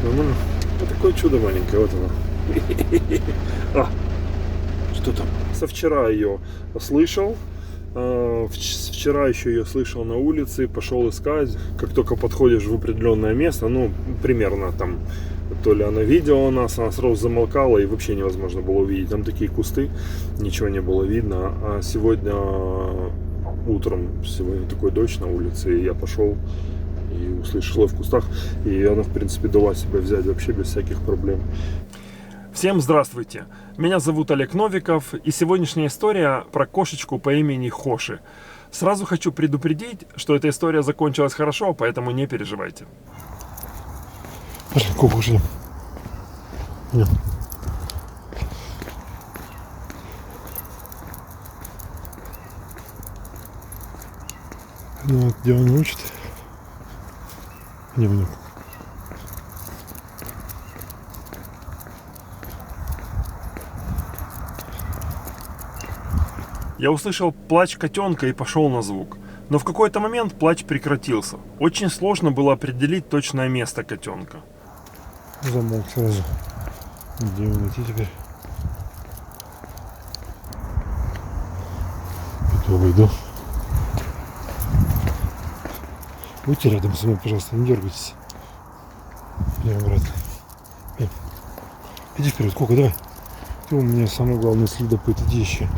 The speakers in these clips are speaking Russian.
Нормально? Вот такое чудо маленькое, вот оно. А, что там? Со вчера ее слышал. Вчера еще ее слышал на улице, пошел искать. Как только подходишь в определенное место, ну, примерно там, то ли она видела нас, она сразу замолкала и вообще невозможно было увидеть. Там такие кусты, ничего не было видно. А сегодня утром, сегодня такой дождь на улице, и я пошел и услышал в кустах. И она, в принципе, дала себя взять вообще без всяких проблем. Всем здравствуйте! Меня зовут Олег Новиков, и сегодняшняя история про кошечку по имени Хоши. Сразу хочу предупредить, что эта история закончилась хорошо, поэтому не переживайте. Пошли, кушаем. Ну вот, где он учит? Дневник. Я услышал плач котенка и пошел на звук. Но в какой-то момент плач прекратился. Очень сложно было определить точное место котенка. Замолк сразу. Где его найти теперь? Иду, выйду. Будьте рядом со мной, пожалуйста, не дергайтесь. Я обратно. Иди вперед, Кока, давай. Ты у меня самый главный следопыт, иди еще.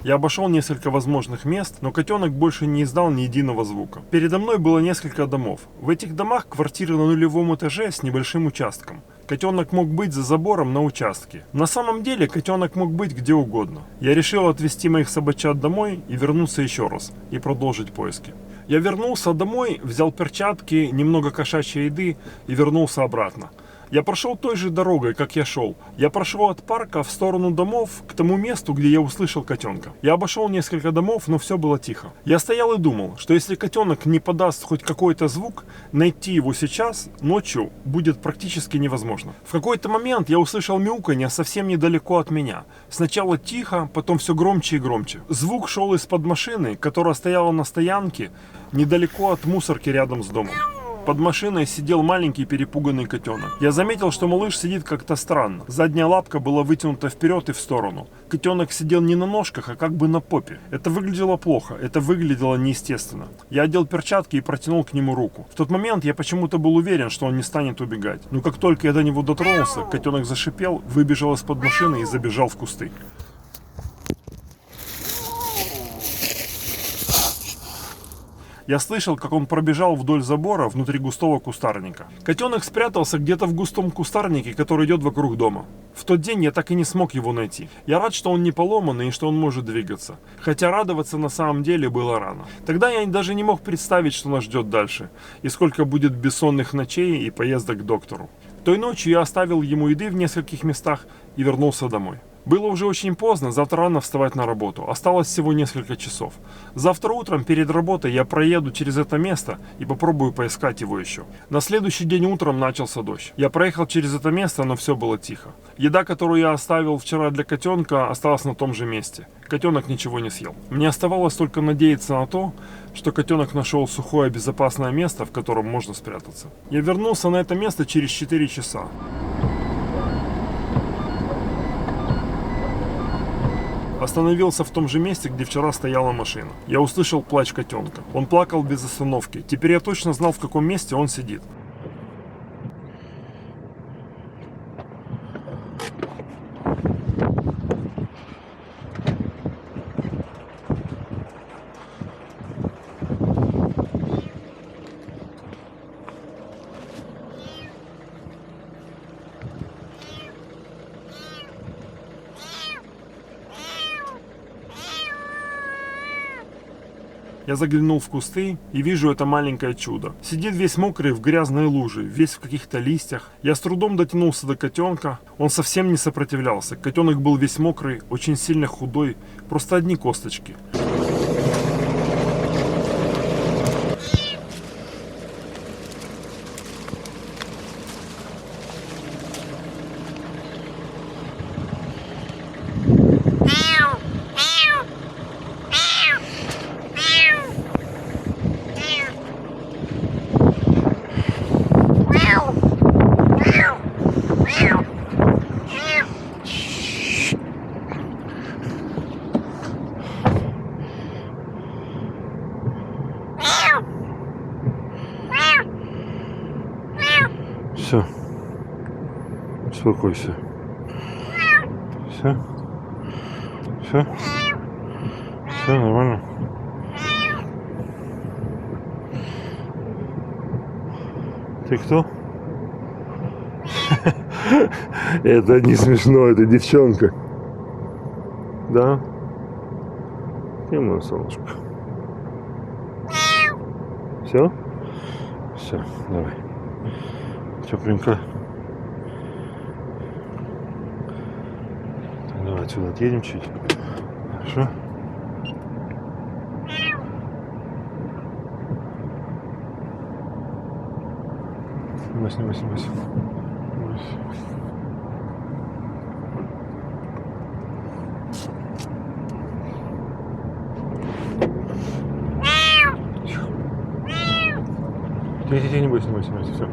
Я обошел несколько возможных мест, но котенок больше не издал ни единого звука. Передо мной было несколько домов. В этих домах квартиры на нулевом этаже с небольшим участком. Котенок мог быть за забором на участке. На самом деле котенок мог быть где угодно. Я решил отвезти моих собачат домой и вернуться еще раз, и продолжить поиски. Я вернулся домой, взял перчатки, немного кошачьей еды и вернулся обратно. Я прошел той же дорогой, как я шел. Я прошел от парка в сторону домов к тому месту, где я услышал котенка. Я обошел несколько домов, но все было тихо. Я стоял и думал, что если котенок не подаст хоть какой-то звук, найти его сейчас, ночью, будет практически невозможно. В какой-то момент я услышал мяуканье совсем недалеко от меня. Сначала тихо, потом все громче и громче. Звук шел из-под машины, которая стояла на стоянке, недалеко от мусорки рядом с домом. Под машиной сидел маленький перепуганный котенок. Я заметил, что малыш сидит как-то странно. Задняя лапка была вытянута вперед и в сторону. Котенок сидел не на ножках, а как бы на попе. Это выглядело плохо, это выглядело неестественно. Я одел перчатки и протянул к нему руку. В тот момент я почему-то был уверен, что он не станет убегать. Но как только я до него дотронулся, котенок зашипел, выбежал из-под машины и забежал в кусты. Я слышал, как он пробежал вдоль забора внутри густого кустарника. Котенок спрятался где-то в густом кустарнике, который идет вокруг дома. В тот день я так и не смог его найти. Я рад, что он не поломанный и что он может двигаться. Хотя радоваться на самом деле было рано. Тогда я даже не мог представить, что нас ждет дальше. И сколько будет бессонных ночей и поездок к доктору. Той ночью я оставил ему еды в нескольких местах и вернулся домой. Было уже очень поздно, завтра рано вставать на работу. Осталось всего несколько часов. Завтра утром перед работой я проеду через это место и попробую поискать его еще. На следующий день утром начался дождь. Я проехал через это место, но все было тихо. Еда, которую я оставил вчера для котенка, осталась на том же месте. Котенок ничего не съел. Мне оставалось только надеяться на то, что котенок нашел сухое безопасное место, в котором можно спрятаться. Я вернулся на это место через 4 часа. Остановился в том же месте, где вчера стояла машина. Я услышал плач котенка. Он плакал без остановки. Теперь я точно знал, в каком месте он сидит. Я заглянул в кусты и вижу это маленькое чудо. Сидит весь мокрый в грязной луже, весь в каких-то листьях. Я с трудом дотянулся до котенка. Он совсем не сопротивлялся. Котенок был весь мокрый, очень сильно худой, просто одни косточки. Все. Успокойся. Все. Все. Все нормально. Ты кто? Это не смешно, это девчонка. Да? Ты мое солнышко. Все? Все, давай. Тепленько. Давай отсюда отъедем чуть. Хорошо? Снимай. Тихо, не бойся, все.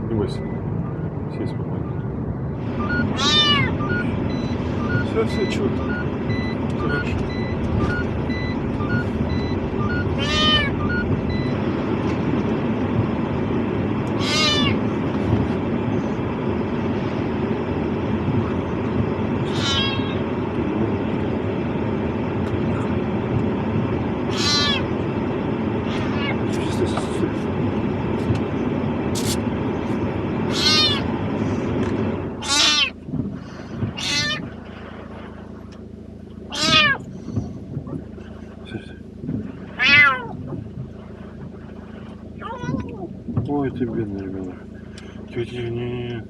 Не бойся. Все спокойно. Все, чудо. Хорошо. Ой, ты бедный ребенок. Тетя, не.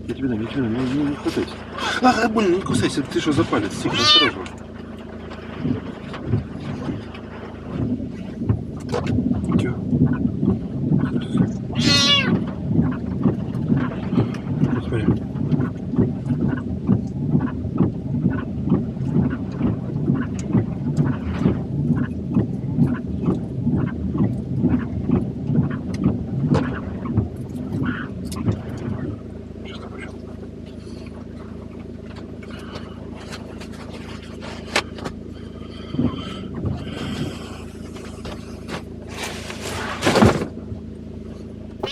Я тебе дам. Не хватайся. А, больно, не кусайся, ты что за палец? Тихо, осторожно. Тихо. Смотри.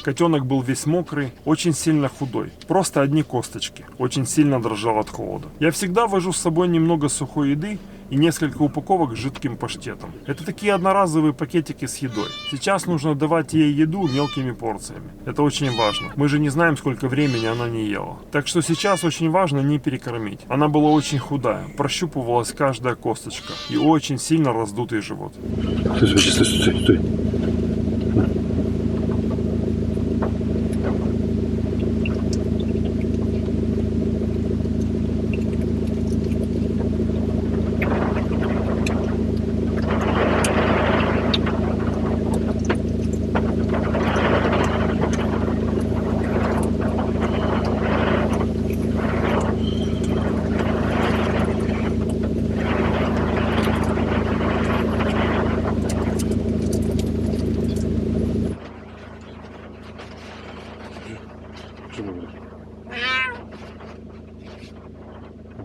Котенок был весь мокрый, очень сильно худой, просто одни косточки, очень сильно дрожал от холода. Я всегда вожу с собой немного сухой еды и несколько упаковок с жидким паштетом. Это такие одноразовые пакетики с едой. Сейчас нужно давать ей еду мелкими порциями. Это очень важно. Мы же не знаем, сколько времени она не ела. Так что сейчас очень важно не перекормить. Она была очень худая, прощупывалась каждая косточка и очень сильно раздутый живот. Стой.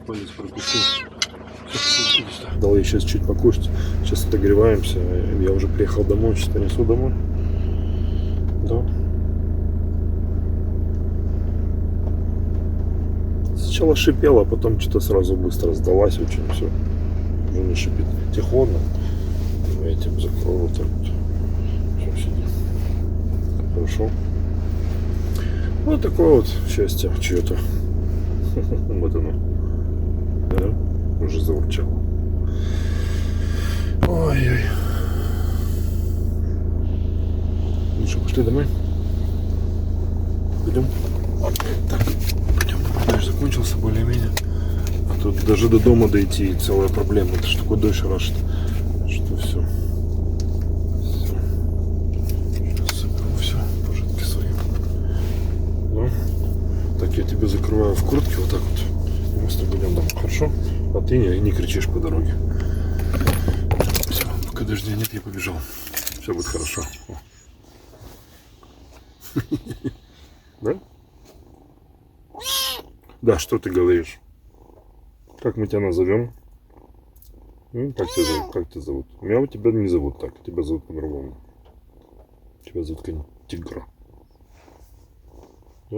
Палец пропустил. Дал ей сейчас чуть покушать. Сейчас отогреваемся. Я уже приехал домой, сейчас понесу домой. Да. Сначала шипела, а потом что-то сразу быстро сдалась очень. Все. Уже не шипит. Тихонно. Я этим закрою вот так вот. Все, сидим. Хорошо. Вот такое вот счастье чье-то. Вот оно. Да, уже заурчало. Ой-ой. Ну что, пошли домой? Пойдем? Так, пойдем домой. Дождь закончился более-менее. А тут даже до дома дойти целая проблема. Это ж такой дождь рашит, что все. Сейчас соберу все, пожитки свои. Ну, так я тебя закрываю в куртке вот так вот. Мы с тобой идем домой, хорошо? А ты не кричишь по дороге. Все, пока. Капка дождя нет, я побежал. Все будет хорошо. О. Да? Да, что ты говоришь? Как мы тебя назовем? Как тебя зовут? Как тебя зовут? Меня тебя не зовут так, тебя зовут по-другому. Тебя зовут как Тигра. Да?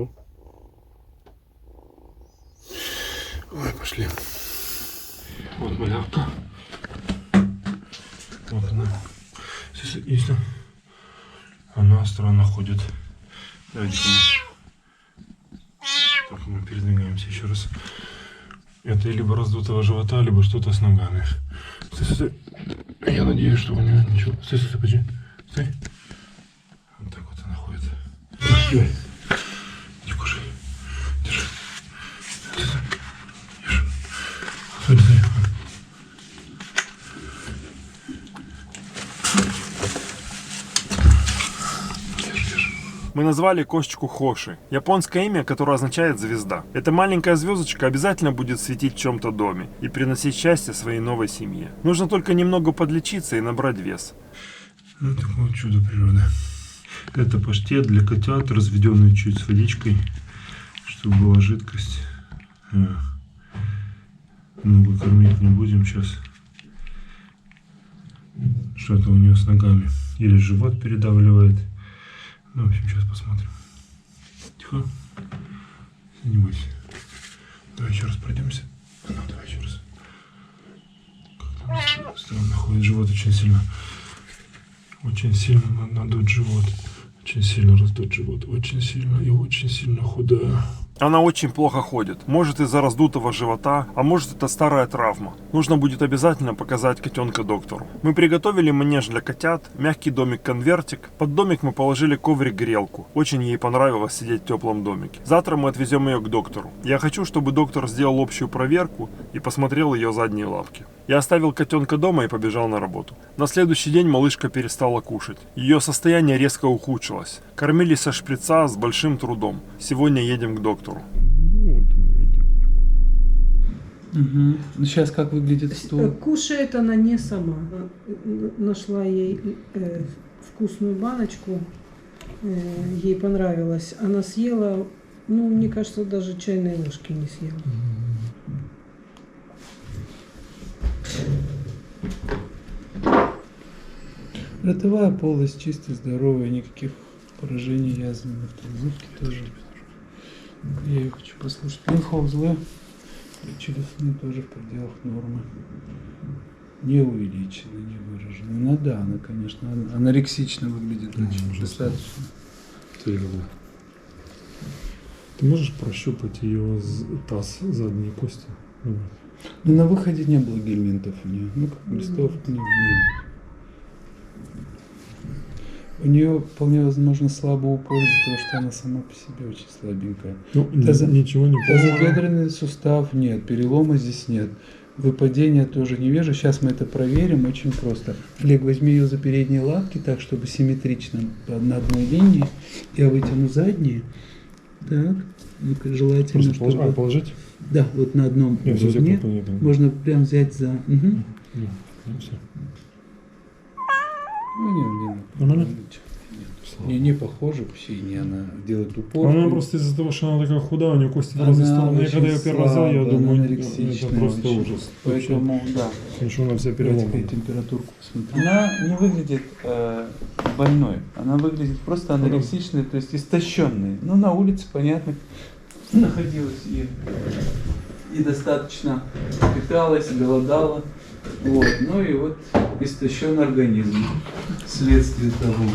Ой, пошли. Вот малявка. Вот она. Если она странно ходит. Давайте так, мы передвигаемся еще раз. Это либо раздутого живота, либо что-то с ногами. Стой. Я надеюсь, что у нее ничего. Стой, подожди. Стой. Вот так вот она ходит. Давай. Не кушай. Держи. Ешь. Смотри. Мы назвали кошечку Хоши, японское имя, которое означает «звезда». Эта маленькая звездочка обязательно будет светить в чем-то доме и приносить счастье своей новой семье. Нужно только немного подлечиться и набрать вес. Ну, такое чудо природы. Это паштет для котят, разведенный чуть с водичкой, чтобы была жидкость. Много кормить не будем сейчас. Что-то у нее с ногами. Или живот передавливает. Ну, в общем, сейчас посмотрим. Тихо. Не бойся. Давай еще раз пройдемся. Ну, давай еще раз. Как там странно ходит живот очень сильно. Очень сильно надут живот. Очень сильно раздут живот. Очень сильно и очень сильно худая. Она очень плохо ходит. Может из-за раздутого живота, а может это старая травма. Нужно будет обязательно показать котенка доктору. Мы приготовили манеж для котят, мягкий домик-конвертик. Под домик мы положили коврик-грелку. Очень ей понравилось сидеть в теплом домике. Завтра мы отвезем ее к доктору. Я хочу, чтобы доктор сделал общую проверку и посмотрел ее задние лапки. Я оставил котенка дома и побежал на работу. На следующий день малышка перестала кушать. Ее состояние резко ухудшилось. Кормили со шприца с большим трудом. Сегодня едем к доктору. Угу. Сейчас как выглядит стол? Кушает она не сама. Нашла ей вкусную баночку, ей понравилось. Она съела, ну, мне кажется, даже чайной ложки не съела. Ротовая полость чистая, здоровая, никаких поражений язвенных. Зубки тоже. Я ее хочу послушать. Лимфоузлы челюстные тоже в пределах нормы. Не увеличены, не выражены. Ну да, она, конечно, анорексично выглядит очень достаточно. Ты можешь прощупать ее таз, задние кости? Ну, на выходе не было гельминтов у нее. Ну, как листов не было. У нее вполне возможно слабый упор из-за того, что она сама по себе очень слабенькая. Ну, ничего не помню. Тазобедренный сустав нет, перелома здесь нет. Выпадения тоже не вижу. Сейчас мы это проверим очень просто. Олег, возьми ее за передние лапки так, чтобы симметрично на одной линии. Я вытяну задние. Так, ну-ка, желательно, просто чтобы... положить? Да, вот на одном уровне. Можно прям взять за... Угу. Все. Ну, не похоже вообще, не она делает упор. Она просто из-за того, что она такая худая, у нее кости в разные стороны. Я когда ее первый раз взял, я думаю, это просто очень ужас. Поэтому, да. Ничего, она вся переломана. Температурку посмотри. Она не выглядит больной, она выглядит просто анорексичной, то есть истощенной. Ну, на улице, понятно, находилась и достаточно питалась, голодала. Вот. Ну и вот истощен организм вследствие того.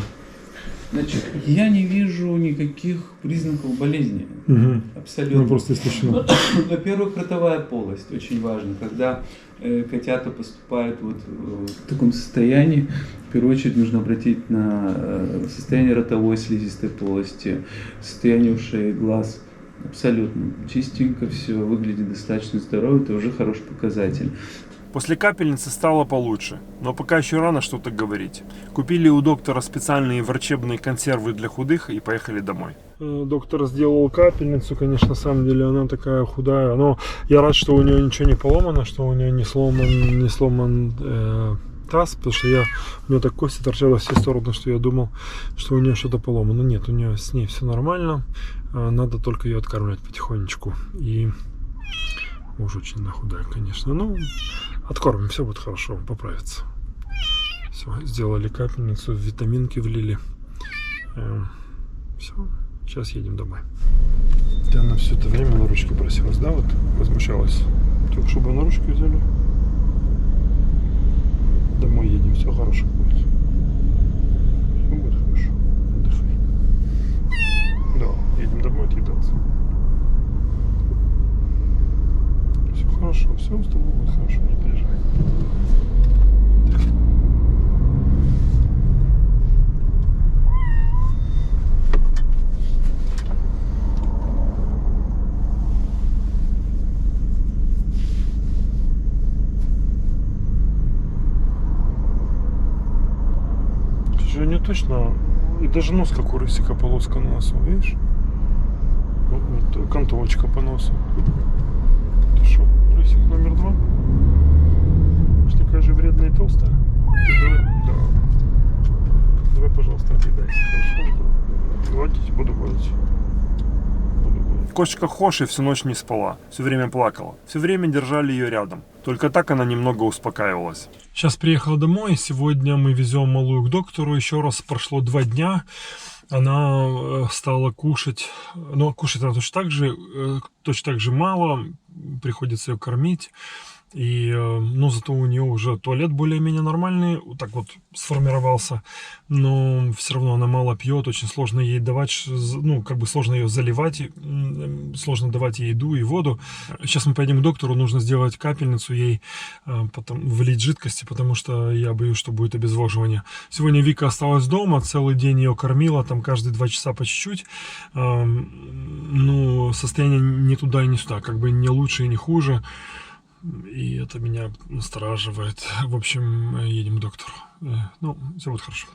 Значит, я не вижу никаких признаков болезни. Угу. Абсолютно. Ну, просто истощена. Во-первых, ротовая полость очень важна. Когда котята поступают вот в таком состоянии, в первую очередь нужно обратить на состояние ротовой слизистой полости, состояние ушей, глаз. Абсолютно чистенько все, выглядит достаточно здорово, это уже хороший показатель. После капельницы стало получше, но пока еще рано что-то говорить. Купили у доктора специальные врачебные консервы для худых и поехали домой. Доктор сделал капельницу, конечно, на самом деле она такая худая, но я рад, что у нее ничего не поломано, что у нее не сломан таз, потому что у нее так кости торчали во все стороны, что я думал, что у нее что-то поломано. Нет, у нее с ней все нормально. Надо только ее откармливать потихонечку. И уж очень худая, конечно. Ну, откормим, все будет хорошо, поправится. Все, сделали капельницу, витаминки влили. Все, сейчас едем домой. Ты она все это время на ручки просилась, да? Вот возмущалась. Только чтобы на ручки взяли. Домой едем, все хорошо будет. Все будет хорошо. Отдыхай. Да, едем домой отъедаться. Все хорошо, все с тобой будет хорошо, не переживай. Не точно, и даже нос как у рысика, полоска на носу, видишь? Вот кантовочка по носу. Ты что, рысик номер 2? Уж такая же вредная и толстая. Давай, да. Давай, пожалуйста, отъедайся, хорошо? Гладить, буду гладить. Кошечка Хоши всю ночь не спала, все время плакала. Все время держали ее рядом. Только так она немного успокаивалась. Сейчас приехала домой. Сегодня мы везем малую к доктору. Еще раз прошло 2 дня. Она стала кушать. Но кушать она точно так же мало. Приходится ее кормить. Но зато у нее уже туалет более-менее нормальный, вот так вот сформировался, но все равно она мало пьет, очень сложно ей давать, сложно ее заливать, сложно давать ей еду и воду. Сейчас мы поедем к доктору, нужно сделать капельницу ей, влить жидкости, потому что я боюсь, что будет обезвоживание. Сегодня Вика осталась дома, целый день ее кормила, там каждые 2 часа по чуть-чуть, но состояние ни туда и ни сюда, как бы не лучше и не хуже. И это меня настораживает. В общем, едем к доктору. Ну, все будет хорошо.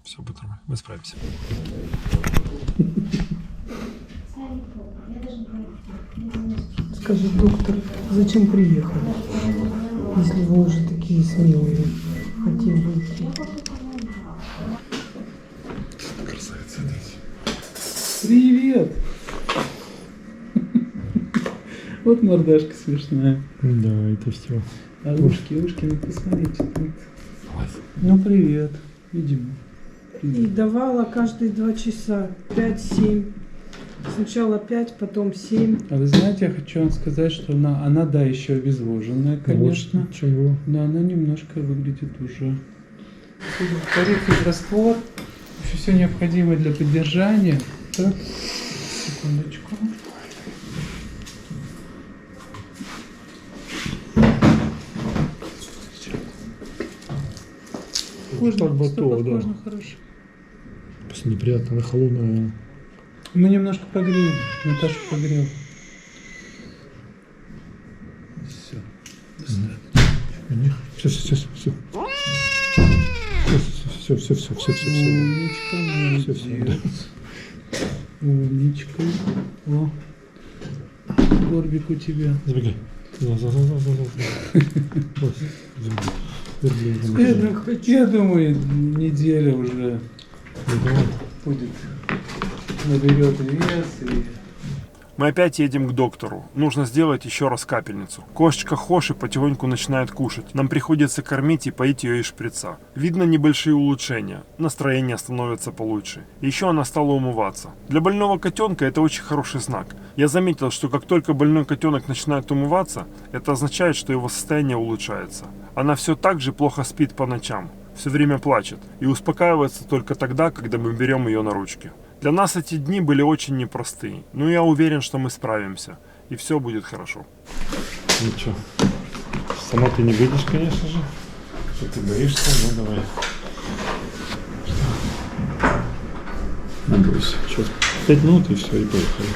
Все будет нормально. Мы справимся. Скажи, доктор, зачем приехали? Если вы уже такие смелые, хотим выйти. Красавица. Привет! Вот мордашка смешная. Да, это все. А ушки, ну посмотрите. Ну привет. Идем. И давала каждые 2 часа 5-7. Сначала 5, потом 7. А вы знаете, я хочу вам сказать, что она да, еще обезвоженная, конечно. Чего? Но она немножко выглядит уже. Творится раствор. Все необходимое для поддержания. Так, секундочку. Так готово, да. Хорошо. Просто неприятно, она холодная. Мы немножко погрели. Наташа погрел. Все. Все. Умничка, молодец. Умничка. О, горбик у тебя. Забегай. Я думаю, неделя уже будет, наберет вес и... Мы опять едем к доктору. Нужно сделать еще раз капельницу. Кошечка Хоши потихоньку начинает кушать. Нам приходится кормить и поить ее из шприца. Видно небольшие улучшения. Настроение становится получше. Еще она стала умываться. Для больного котенка это очень хороший знак. Я заметил, что как только больной котенок начинает умываться, это означает, что его состояние улучшается. Она все так же плохо спит по ночам. Все время плачет. И успокаивается только тогда, когда мы берем ее на ручки. Для нас эти дни были очень непростые, но я уверен, что мы справимся, и все будет хорошо. Ну что, сама ты не будешь, конечно же. Что ты боишься, ну давай. Не бойся. Сейчас 5 минут и все, и поехали.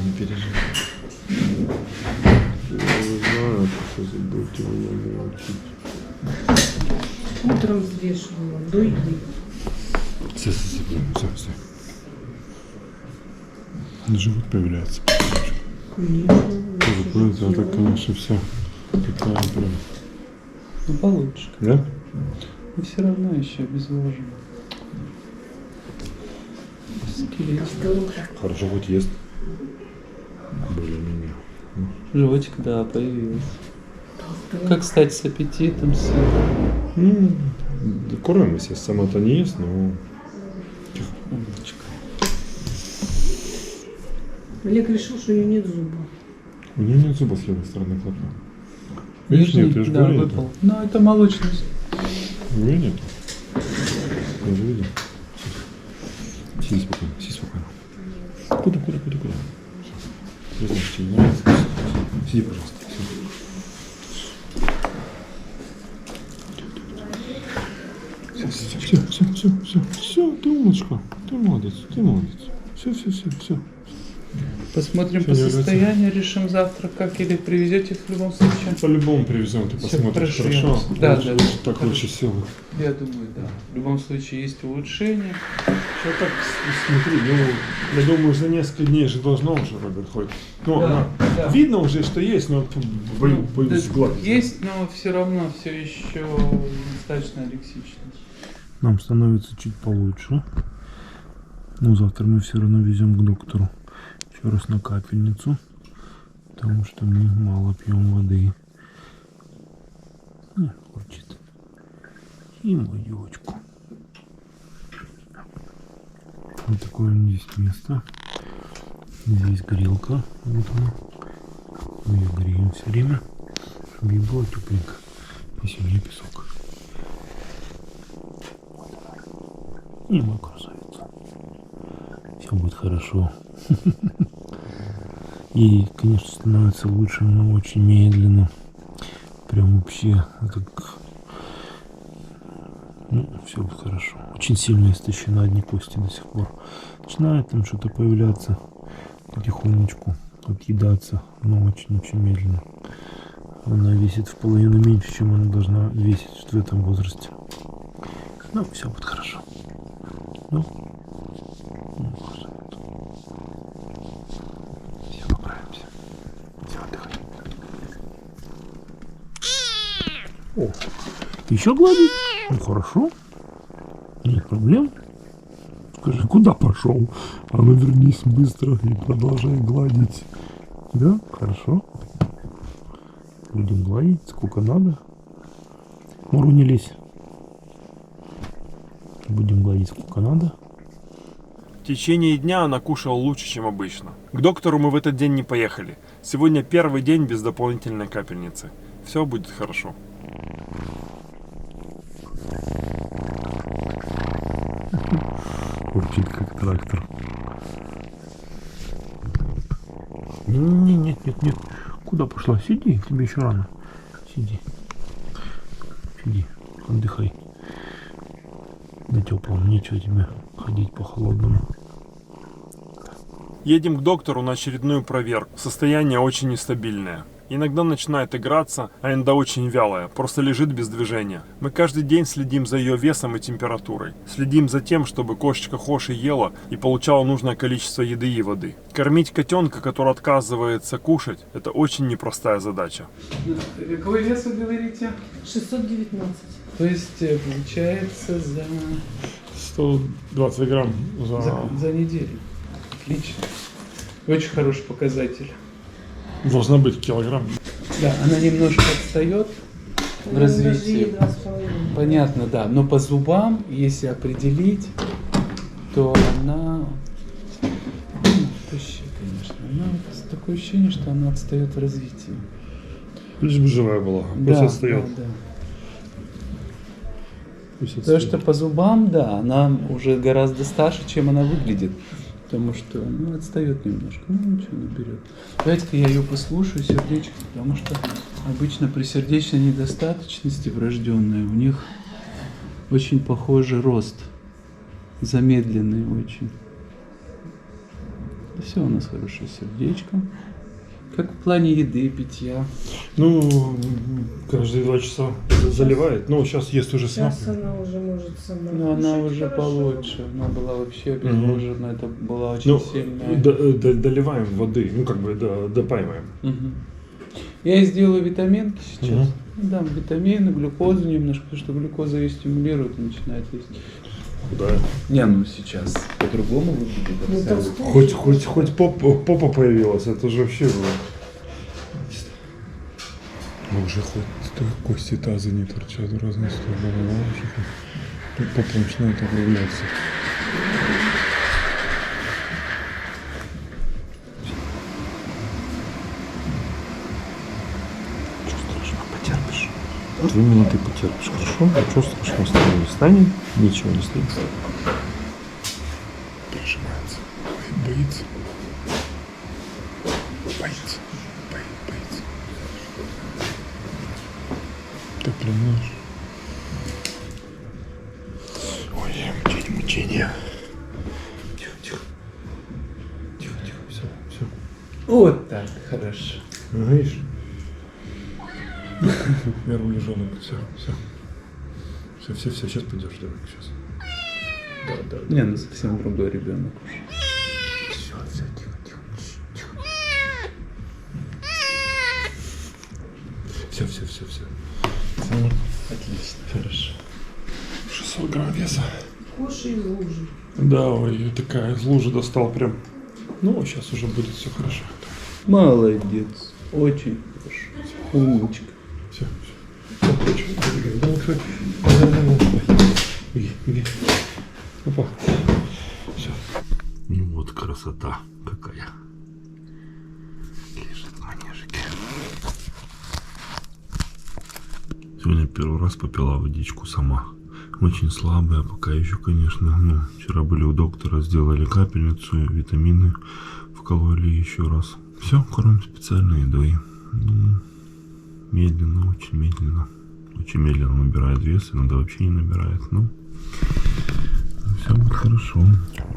Не переживай. Я не знаю, что забудьте меня научить. Утром взвешивала, до еды. Все. Живот появляется. Конечно. Тоже, так, конечно, все такая прям Ну, получше. Да? Но все равно еще обезвожено. Скелетик. Хорошо, хоть ест. Более-менее. Животик, да, появился. Как стать с аппетитом? Ну, кормим, естественно, сама-то не ест, но... Умничка. Олег решил, что у нее нет зуба. У нее нет зуба с левой стороны клапа. Видишь, Нижний, нет, ты же да, говорил. выпал. Но это молочность. Ее нет. Я же видел. Сиди спокойно, сиди спокойно. Куда? Всё. Я знаю, что тебе нравится. Сиди, пожалуйста. Все, ты умничка. Ты молодец. Все. Посмотрим Всё, по не рвётся. состоянию, решим завтра, как или привезете в любом случае. По-любому привезем, ты Всё, посмотришь, хорошо. хорошо? Да, Лучше- да, лучше да. так лучше силы. Я думаю, да. В любом случае есть улучшение. Что так, смотри, ну, я думаю, за несколько дней же должно уже Роберт хоть. Ну, Да, да. видно уже, что есть, но боюсь Да, гладить. есть, но все равно все еще недостаточно лексично. Нам становится чуть получше. Ну, завтра мы все равно везем к доктору. Еще раз на капельницу. Потому что мы мало пьем воды. Не хочет. И мою девочку. Вот такое здесь место. Здесь грелка. Вот она. Мы ее греем все время, чтобы ей было тепленько. Здесь у меня песок. И мой красавица. Все будет хорошо. И, конечно, становится лучше, но очень медленно. Прям вообще так. Ну, все будет хорошо. Очень сильно истощена одни кости до сих пор. Начинает там что-то появляться потихонечку, отъедаться, но очень-очень медленно. Она весит в половину меньше, чем она должна весить в этом возрасте. Ну, все будет хорошо. Ну, все, поправимся. Все, отдыхай. О, еще гладить? Ну, хорошо. Нет проблем. Скажи, куда пошел? А ну вернись быстро и продолжай гладить. Да, хорошо. Будем гладить, сколько надо. Муру не лезь. Будем гладить сколько надо. В течение дня она кушала лучше, чем обычно. К доктору мы в этот день не поехали. Сегодня первый день без дополнительной капельницы. Все будет хорошо. Урчит как трактор. Нет. Куда пошла? Сиди, тебе еще рано. Сиди, отдыхай. На теплом, нечего тебе ходить по холодному. Едем к доктору на очередную проверку. Состояние очень нестабильное. Иногда начинает играться, а иногда очень вялая, просто лежит без движения. Мы каждый день следим за ее весом и температурой. Следим за тем, чтобы кошечка Хоши ела и получала нужное количество еды и воды. Кормить котенка, который отказывается кушать, это очень непростая задача. Какой вес вы говорите? 619. То есть получается за 120 грамм за неделю. Отлично. Очень хороший показатель. Должна быть килограмм. Да, она немножко отстает в развитии. Понятно, да. Но по зубам, если определить, то она... Вообще, конечно. Она такое ощущение, что она отстает в развитии. Лишь бы живая была. Пусть Да, отстает. да. Пусть Потому отстает. что по зубам, да, она уже гораздо старше, чем она выглядит. Потому что, ну, отстает немножко. Ну, ничего, наберет. Давайте-ка я ее послушаю, сердечко, потому что обычно при сердечной недостаточности врожденной у них очень похожий рост. Замедленный очень. Все у нас хорошее сердечко. Как в плане еды, питья. Ну, каждые 2 часа заливает. Ну, сейчас ест уже сама. Сейчас она уже может сама. Но она кушать уже хорошо. получше. Она была вообще обезвожена. Это была очень Ну, сильная. доливаем воды. Ну, как бы допаиваем. Мгм. Я ей сделаю витаминки сейчас. Да, витамины, глюкозу немножко, потому что глюкоза ее стимулирует и начинает есть. Да. Не, ну сейчас по-другому выглядит. Ну, абсолютно. толстой. Хоть попа появилась, это же вообще было. Уже хоть кости таза не торчат в разные стороны. Попа начинает округляться. Потерпишь. 2 минуты потерпишь, хорошо? Ничего страшного с тобой не станет, ничего не станет. Прижимается. Боится. Боится. Боится. Ты понимаешь? Ой, мучение. Тихо. Все. Вот так, хорошо. Видишь? Первый лежанок, все. Сейчас пойдешь, давай, сейчас. Да. Не, ну совсем другой ребенок. Все, тихо. Все. Отлично, хорошо. 600 грамм веса. Коши из лужи. Да, ой, я такая из лужи достал прям. Ну, сейчас уже будет все хорошо. Молодец. Очень хорошо. Умничка. Все. Опа. Все. Ну вот красота какая. Лежит в манежике. Сегодня первый раз попила водичку сама. Очень слабая, пока еще, конечно. Ну, вчера были у доктора, сделали капельницу, витамины вкололи еще раз. Все, кормим специальной едой. Ну, медленно, очень медленно. Очень медленно набирает вес, иногда вообще не набирает. Ну, все будет хорошо.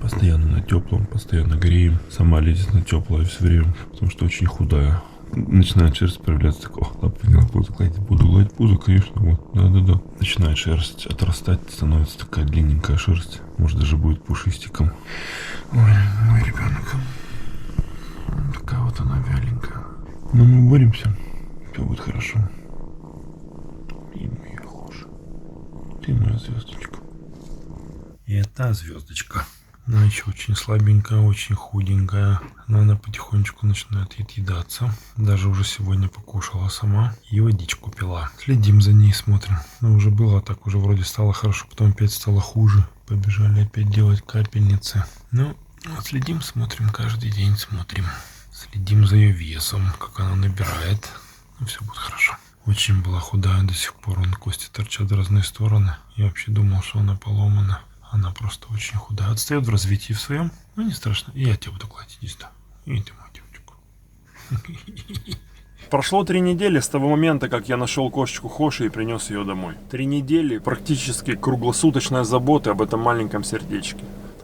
Постоянно на теплом, постоянно греем. Сама лезет на теплое все время, потому что очень худая. Начинает шерсть появляться, такого лапки на пузо гладить. Буду гладить пузо, конечно, вот, да. Начинает шерсть отрастать, становится такая длинненькая шерсть. Может, даже будет пушистиком. Ой, мой ребенок. Такая вот она вяленькая. Но мы боремся. Все будет хорошо. И моя Гоша. Ты моя звездочка. И это звездочка. Она еще очень слабенькая, очень худенькая. Но она потихонечку начинает отъедаться. Даже уже сегодня покушала сама. И водичку пила. Следим за ней, смотрим. Но уже было так, уже вроде стало хорошо. Потом опять стало хуже. Побежали опять делать капельницы. Ну, вот следим, смотрим, каждый день смотрим. Следим за ее весом, как она набирает. Ну, все будет хорошо. Очень была худая до сих пор. Вон кости торчат в разные стороны. Я вообще думал, что она поломана. Она просто очень худая. Отстает в развитии в своем. Ну, не страшно. И я тебя буду гладить. Иди сюда. И ты мою девочку. Прошло 3 недели с того момента, как я нашел кошечку Хоши и принес ее домой. 3 недели практически круглосуточной заботы об этом маленьком сердечке.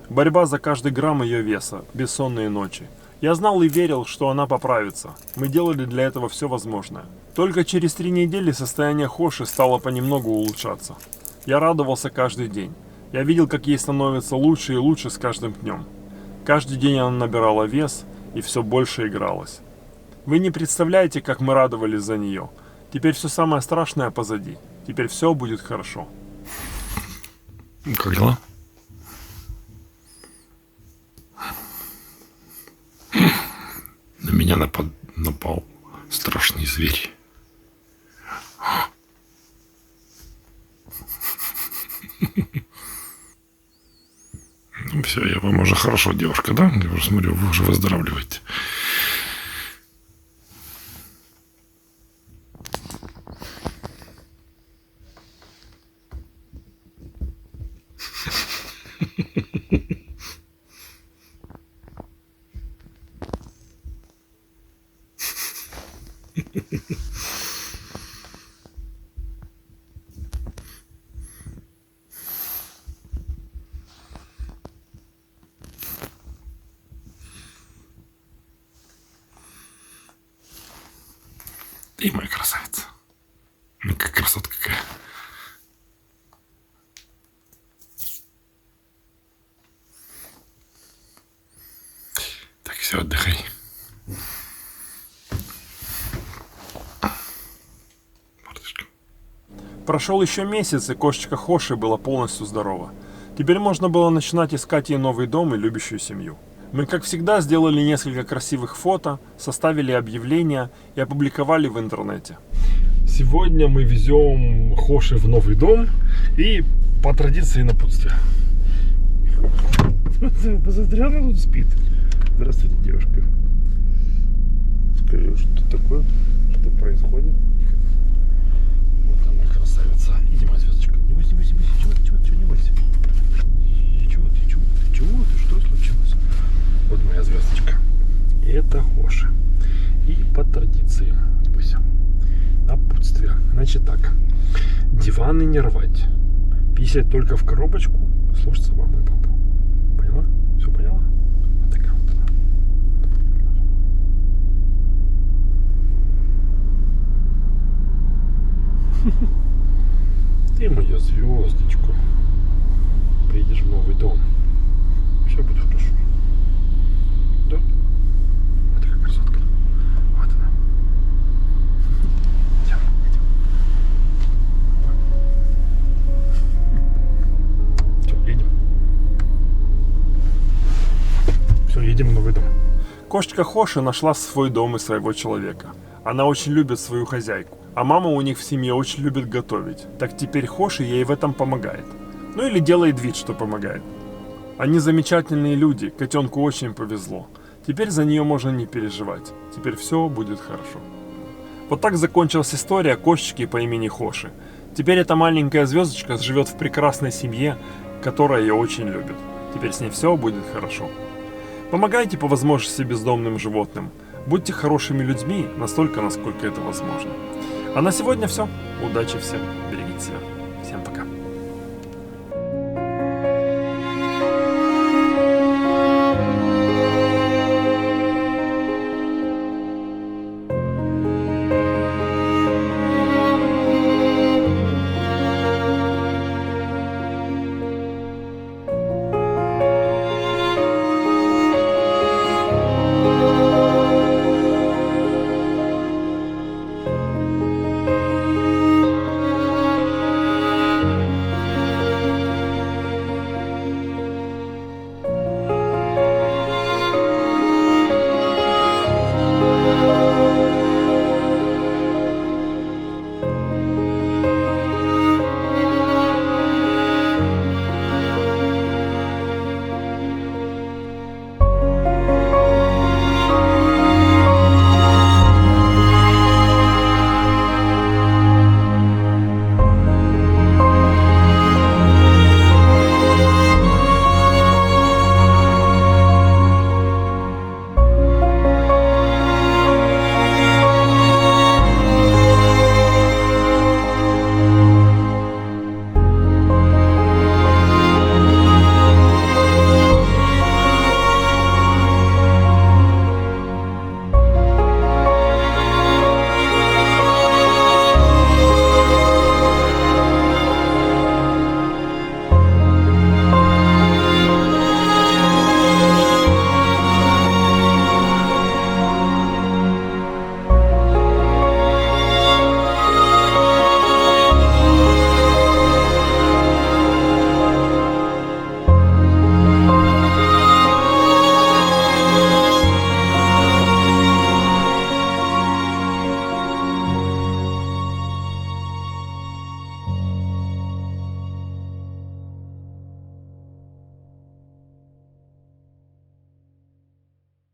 Борьба за каждый грамм ее веса, бессонные ночи. Я знал и верил, что она поправится. Мы делали для этого все возможное. Только через 3 недели состояние Хоши стало понемногу улучшаться. Я радовался каждый день. Я видел, как ей становится лучше и лучше с каждым днем. Каждый день она набирала вес и все больше игралась. Вы не представляете, как мы радовались за нее. Теперь все самое страшное позади. Теперь все будет хорошо. Как дела? На меня напал страшный зверь. Ну все, я вам уже хорошо, девушка, да? Я уже смотрю, вы уже выздоравливаете. Ты моя красавица. Ну, как красотка какая. Так, все, отдыхай. Мордочка. Прошел еще месяц, и кошечка Хоши была полностью здорова. Теперь можно было начинать искать ей новый дом и любящую семью. Мы, как всегда, сделали несколько красивых фото, составили объявления и опубликовали в интернете. Сегодня мы везем Хоши в новый дом и по традиции напутствие. Посмотри, она тут спит. Здравствуйте, девушка. Скажи, что такое? Что происходит? Вот она, красавица. Иди, моя звездочка. Не бойся, не бойся, не бойся. Чего, не бойся. Чего ты? Что случилось? Вот моя звездочка. И это Хоши. И по традиции, не бойся, напутствие. Значит так. Диваны не рвать. Писать только в коробочку. Слушаться маму и папу. Поняла? Все поняла? Вот такая вот она. Ты моя звездочка. Приедешь в новый дом. Все будет хорошо. Да? Вот такая красотка. Вот она. Идем, идем. Все, едем. Все, едем в новый дом. Кошечка Хоши нашла свой дом и своего человека. Она очень любит свою хозяйку. А мама у них в семье очень любит готовить. Так теперь Хоши ей в этом помогает. Ну или делает вид, что помогает. Они замечательные люди, котенку очень повезло. Теперь за нее можно не переживать. Теперь все будет хорошо. Вот так закончилась история кошечки по имени Хоши. Теперь эта маленькая звездочка живет в прекрасной семье, которая ее очень любит. Теперь с ней все будет хорошо. Помогайте по возможности бездомным животным. Будьте хорошими людьми настолько, насколько это возможно. А на сегодня все. Удачи всем. Берегите себя.